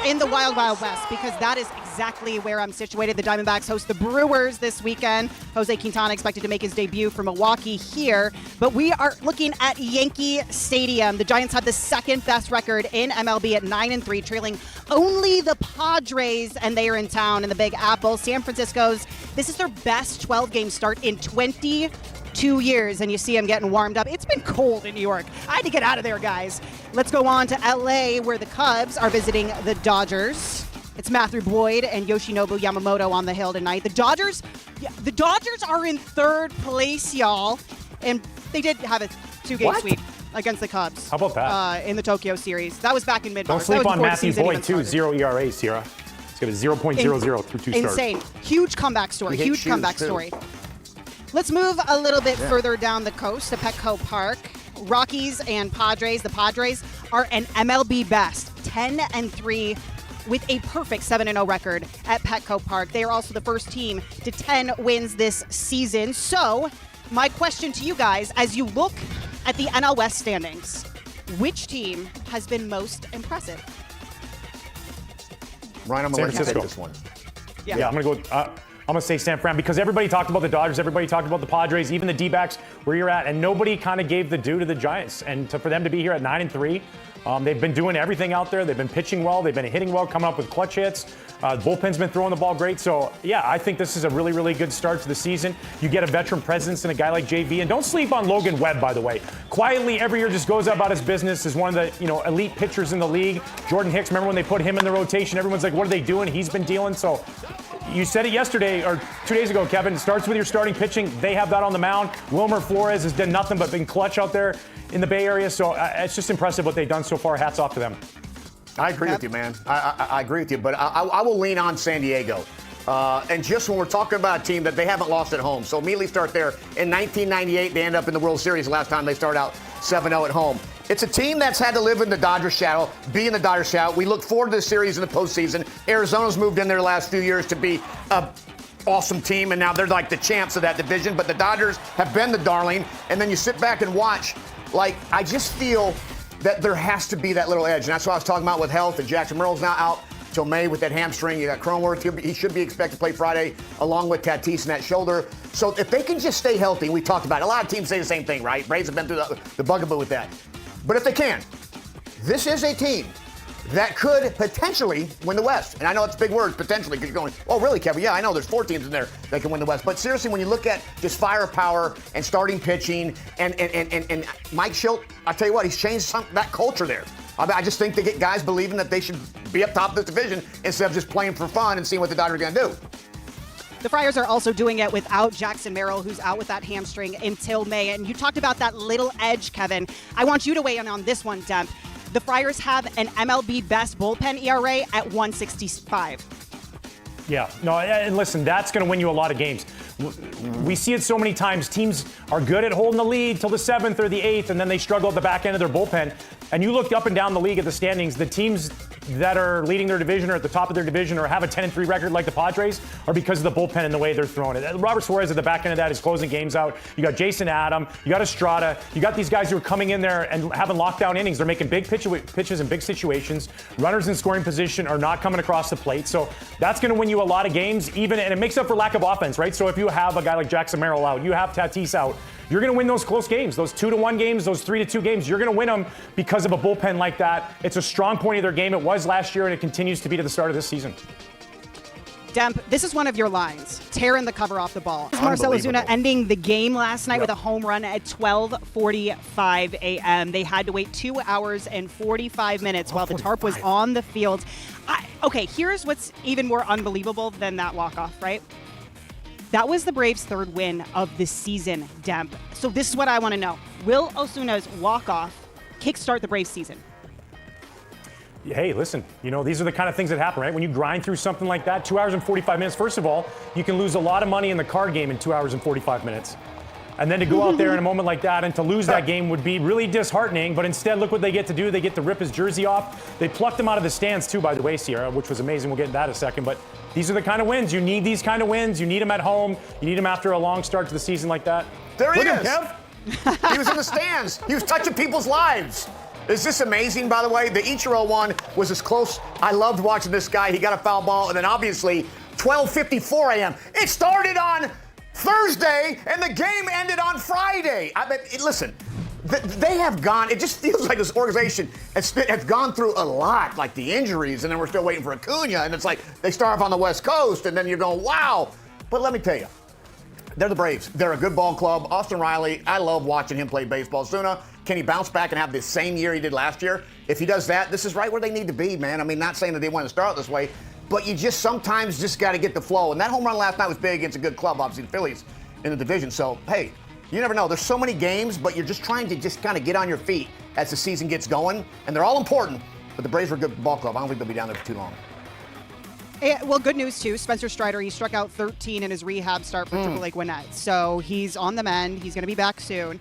in the Wild Wild West, because that is exactly where I'm situated. The Diamondbacks host the Brewers this weekend. Jose Quintana expected to make his debut for Milwaukee here, but we are looking at Yankee Stadium. The Giants have the second best record in MLB at 9-3, trailing only the Padres, and they are in town in the Big Apple. San Francisco's, this is their best 12-game start in 22 years, and you see them getting warmed up. It's been cold in New York. I had to get out of there, guys. Let's go on to LA, where the Cubs are visiting the Dodgers. It's Matthew Boyd and Yoshinobu Yamamoto on the hill tonight. The Dodgers are in third place, y'all, and they did have a 2-game sweep against the Cubs. How about that? In the Tokyo series. That was back in mid-March. Don't sleep on Matthew Boyd, too. 0 ERA, Sierra. He's got a 0.00 through 2 starts. Insane. Huge comeback story. Huge comeback story. Let's move a little bit further down the coast to Petco Park. Rockies and Padres. The Padres are an MLB best 10-3 with a perfect 7-0 record at Petco Park. They are also the first team to 10 wins this season. So, my question to you guys, as you look at the NL West standings, which team has been most impressive? Ryan, I'm going to take this one. Yeah, I'm going to go. I'm going to say San Fran, because everybody talked about the Dodgers, everybody talked about the Padres, even the D-backs where you're at, and nobody kind of gave the due to the Giants. And for them to be here at 9-3, they've been doing everything out there. They've been pitching well. They've been hitting well, coming up with clutch hits. The bullpen's been throwing the ball great. So, yeah, I think this is a really, really good start to the season. You get a veteran presence in a guy like JV. And don't sleep on Logan Webb, by the way. Quietly, every year just goes about his business, is one of the elite pitchers in the league. Jordan Hicks, remember when they put him in the rotation? Everyone's like, what are they doing? He's been dealing. So you said it yesterday, or 2 days ago, Kevin. It starts with your starting pitching. They have that on the mound. Wilmer Flores has done nothing but been clutch out there in the Bay Area. So it's just impressive what they've done so far. Hats off to them. I agree with you, man. I agree with you, but I will lean on San Diego. And just when we're talking about a team that they haven't lost at home, so immediately start there. In 1998, they end up in the World Series the last time they started out 7-0 at home. It's a team that's had to live in the Dodgers shadow, be in the Dodgers shadow. We look forward to the series in the postseason. Arizona's moved in there the last few years to be a awesome team, and now they're like the champs of that division. But the Dodgers have been the darling, and then you sit back and watch. Like, I just feel that there has to be that little edge, and that's what I was talking about with health. And Jackson Merrill's now out till May with that hamstring. You got Cronenworth. He should be expected to play Friday, along with Tatis in that shoulder. So if they can just stay healthy, we talked about it. A lot of teams say the same thing, right? Braves have been through the bugaboo with that. But if they can, this is a team that could potentially win the West. And I know it's big words, potentially, because you're going, oh, really, Kevin? Yeah, I know there's 4 teams in there that can win the West. But seriously, when you look at just firepower and starting pitching and Mike Shildt, I'll tell you what, he's changed that culture there. I just think they get guys believing that they should be up top of this division instead of just playing for fun and seeing what the Dodgers are going to do. The Friars are also doing it without Jackson Merrill, who's out with that hamstring until May. And you talked about that little edge, Kevin. I want you to weigh in on this one, Demp. The Friars have an MLB best bullpen ERA at 1.65. Yeah, no, and listen, that's going to win you a lot of games. We see it so many times. Teams are good at holding the lead till the 7th or the 8th, and then they struggle at the back end of their bullpen. And you look up and down the league at the standings, the teams that are leading their division or at the top of their division or have a 10-3 record like the Padres are because of the bullpen and the way they're throwing it. Robert Suarez at the back end of that is closing games out. You got Jason Adam, you got Estrada, you got these guys who are coming in there and having lockdown innings. They're making big pitches in big situations. Runners in scoring position are not coming across the plate. So that's going to win you a lot of games, and it makes up for lack of offense, right? So if you have a guy like Jackson Merrill out, you have Tatis out, you're going to win those close games, those 2-1 games, those 3-2 games. You're going to win them because of a bullpen like that. It's a strong point of their game. It was last year, and it continues to be to the start of this season. Demp, this is one of your lines. Tearing the cover off the ball. Marcell Ozuna ending the game last night with a home run at 12:45 a.m. They had to wait 2 hours and 45 minutes while the tarp was on the field. Okay, here's what's even more unbelievable than that walk-off, right? That was the Braves' 3rd win of the season, Demp. So this is what I want to know. Will Ozuna's walk-off kickstart the Braves season? Hey, listen, these are the kind of things that happen, right? When you grind through something like that, 2 hours and 45 minutes, first of all, you can lose a lot of money in the card game in 2 hours and 45 minutes. And then to go out there in a moment like that and to lose that game would be really disheartening. But instead, look what they get to do. They get to rip his jersey off. They plucked him out of the stands, too, by the way, Sierra, which was amazing. We'll get into that in a second. But these are the kind of wins. You need these kind of wins. You need them at home. You need them after a long start to the season like that. There he is. He was in the stands. He was touching people's lives. Is this amazing, by the way? The Ichiro one was as close. I loved watching this guy. He got a foul ball, and then obviously 12:54 a.m. It started on Thursday, and the game ended on Friday. I mean, listen, they have gone. It just feels like this organization has gone through a lot, like the injuries, and then we're still waiting for Acuna, and it's like they start off on the West Coast, and then you're going, wow. But let me tell you, they're the Braves. They're a good ball club. Austin Riley, I love watching him play baseball. Suna, can he bounce back and have the same year he did last year? If he does that, this is right where they need to be, man. I mean, not saying that they want to start this way, but you just sometimes just got to get the flow. And that home run last night was big against a good club, obviously, the Phillies in the division. So, hey, you never know. There's so many games, but you're just trying to just kind of get on your feet as the season gets going. And they're all important, but the Braves are a good ball club. I don't think they'll be down there for too long. Well, good news, too. Spencer Strider, he struck out 13 in his rehab start for Triple A Gwinnett. So he's on the mend. He's going to be back soon.